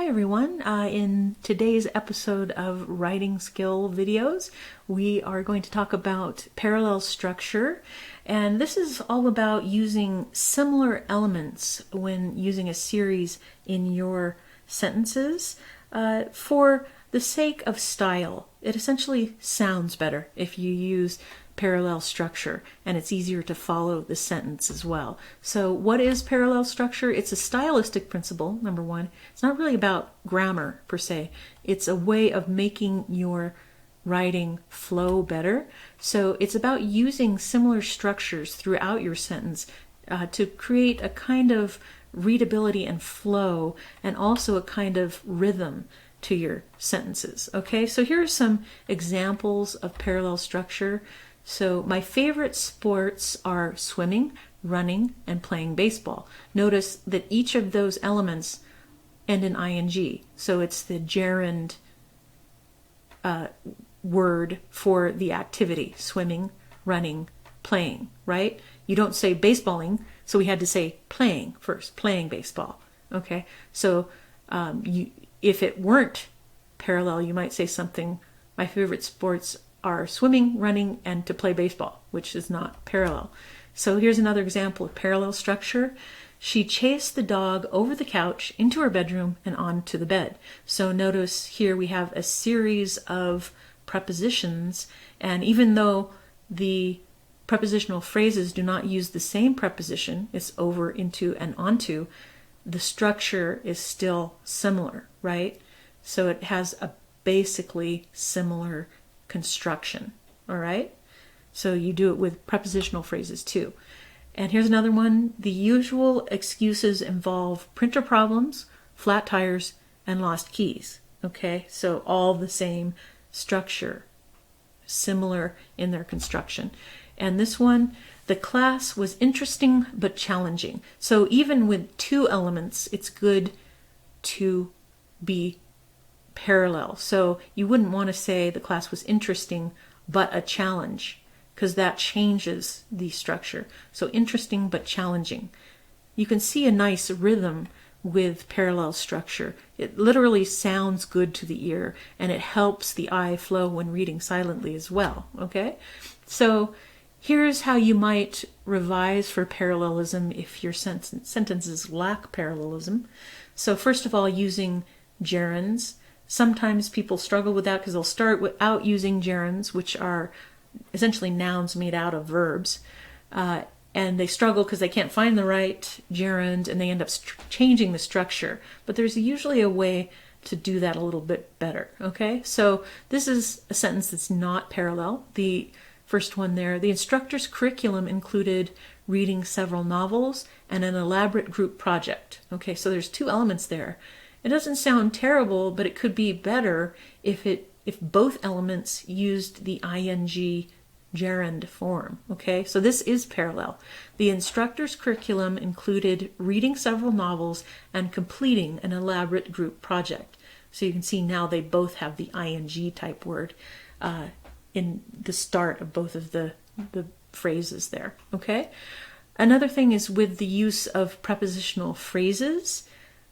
Hi everyone, in today's episode of Writing Skill Videos, we are going to talk about parallel structure, and this is all about using similar elements when using a series in your sentences for the sake of style. It essentially sounds better if you use parallel structure, and it's easier to follow the sentence as well. So what is parallel structure? It's a stylistic principle, number one. It's not really about grammar per se. It's a way of making your writing flow better. So it's about using similar structures throughout your sentence to create a kind of readability and flow, and also a kind of rhythm to your sentences. Okay, so here are some examples of parallel structure. So my favorite sports are swimming, running, and playing baseball. Notice that each of those elements end in ing. So it's the gerund word for the activity: swimming, running, playing, right? You don't say baseballing, so we had to say playing first, playing baseball. Okay, so if it weren't parallel, you might say something: my favorite sports are swimming, running, and to play baseball, which is not parallel. So here's another example of parallel structure. She chased the dog over the couch, into her bedroom, and onto the bed. So notice here we have a series of prepositions, and even though the prepositional phrases do not use the same preposition, it's over, into, and onto, the structure is still similar, right? So it has a basically similar construction. All right, so you do it with prepositional phrases too. And here's another one: the usual excuses involve printer problems, flat tires, and lost keys. Okay, so all the same structure, similar in their construction. And this one: the class was interesting but challenging. So even with two elements, it's good to be parallel. So you wouldn't want to say the class was interesting but a challenge, because that changes the structure. So interesting but challenging. You can see a nice rhythm with parallel structure. It literally sounds good to the ear, and it helps the eye flow when reading silently as well. Okay, so here's how you might revise for parallelism if your sentences lack parallelism. So first of all, using gerunds. Sometimes people struggle with that because they'll start without using gerunds, which are essentially nouns made out of verbs. And they struggle because they can't find the right gerund, and they end up changing the structure. But there's usually a way to do that a little bit better. Okay, so this is a sentence that's not parallel. The first one there: the instructor's curriculum included reading several novels and an elaborate group project. Okay, so there's two elements there. It doesn't sound terrible, but it could be better if both elements used the ing gerund form. Okay, so this is parallel. The instructor's curriculum included reading several novels and completing an elaborate group project. So you can see now they both have the ing type word in the start of both of the phrases there. Okay, another thing is with the use of prepositional phrases.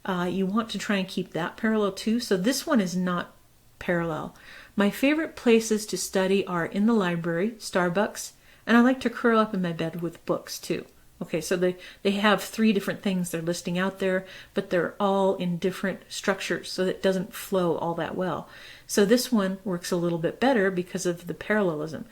You want to try and keep that parallel too. So this one is not parallel. My favorite places to study are in the library, Starbucks, and I like to curl up in my bed with books too. Okay, so they have three different things they're listing out there, but they're all in different structures, so it doesn't flow all that well. So this one works a little bit better because of the parallelism.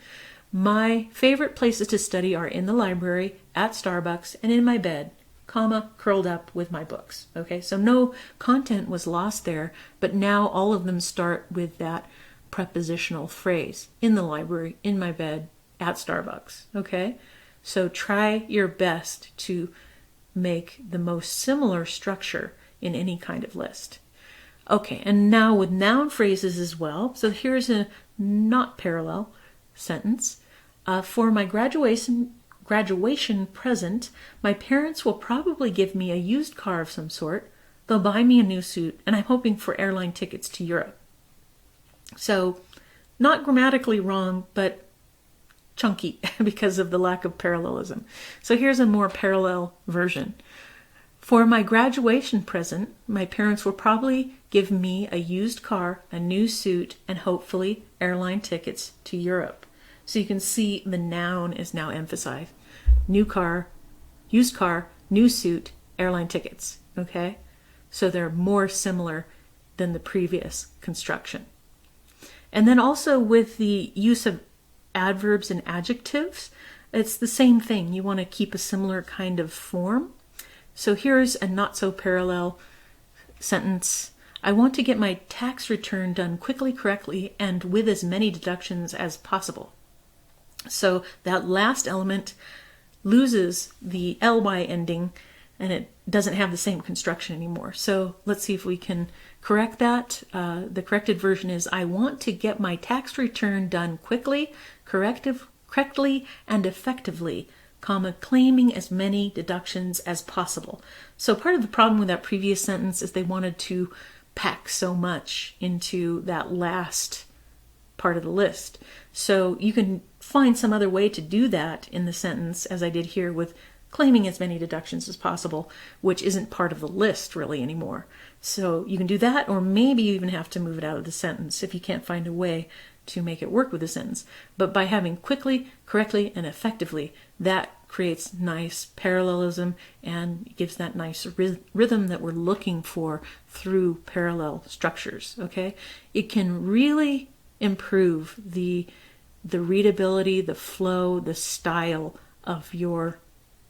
My favorite places to study are in the library, at Starbucks, and in my bed, comma, curled up with my books. Okay, so no content was lost there, but now all of them start with that prepositional phrase: in the library, in my bed, at Starbucks. Okay, so try your best to make the most similar structure in any kind of list. Okay, and now with noun phrases as well. So here's a not parallel sentence. For my graduation present, my parents will probably give me a used car of some sort. They'll buy me a new suit, and I'm hoping for airline tickets to Europe. So, not grammatically wrong, but chunky because of the lack of parallelism. So here's a more parallel version. For my graduation present, my parents will probably give me a used car, a new suit, and hopefully airline tickets to Europe. So you can see the noun is now emphasized. New car, used car, new suit, airline tickets. Okay? So they're more similar than the previous construction. And then also with the use of adverbs and adjectives, it's the same thing. You want to keep a similar kind of form. So here's a not so parallel sentence. I want to get my tax return done quickly, correctly, and with as many deductions as possible. So that last element loses the ly ending and it doesn't have the same construction anymore. So let's see if we can correct that. The corrected version is, I want to get my tax return done quickly, correctly, and effectively, claiming as many deductions as possible. So part of the problem with that previous sentence is they wanted to pack so much into that last part of the list. So you can find some other way to do that in the sentence, as I did here with claiming as many deductions as possible, which isn't part of the list really anymore. So you can do that, or maybe you even have to move it out of the sentence if you can't find a way to make it work with the sentence. But by having quickly, correctly, and effectively, that creates nice parallelism and gives that nice rhythm that we're looking for through parallel structures. Okay, it can really improve the readability, the flow, the style of your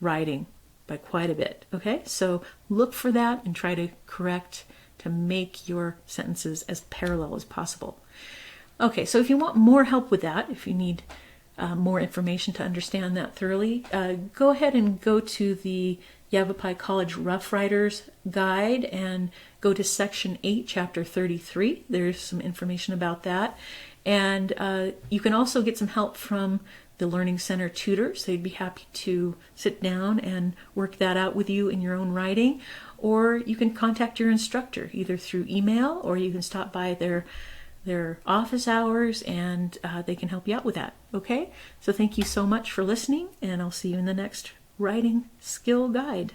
writing by quite a bit. Okay, so look for that and try to correct to make your sentences as parallel as possible. Okay, so if you want more help with that, if you need more information to understand that thoroughly, go ahead and go to the Yavapai College Rough Riders Guide and go to Section 8, Chapter 33. There's some information about that. And you can also get some help from the Learning Center tutors. They'd be happy to sit down and work that out with you in your own writing. Or you can contact your instructor either through email, or you can stop by their office hours and they can help you out with that. Okay? So thank you so much for listening, and I'll see you in the next writing skill guide.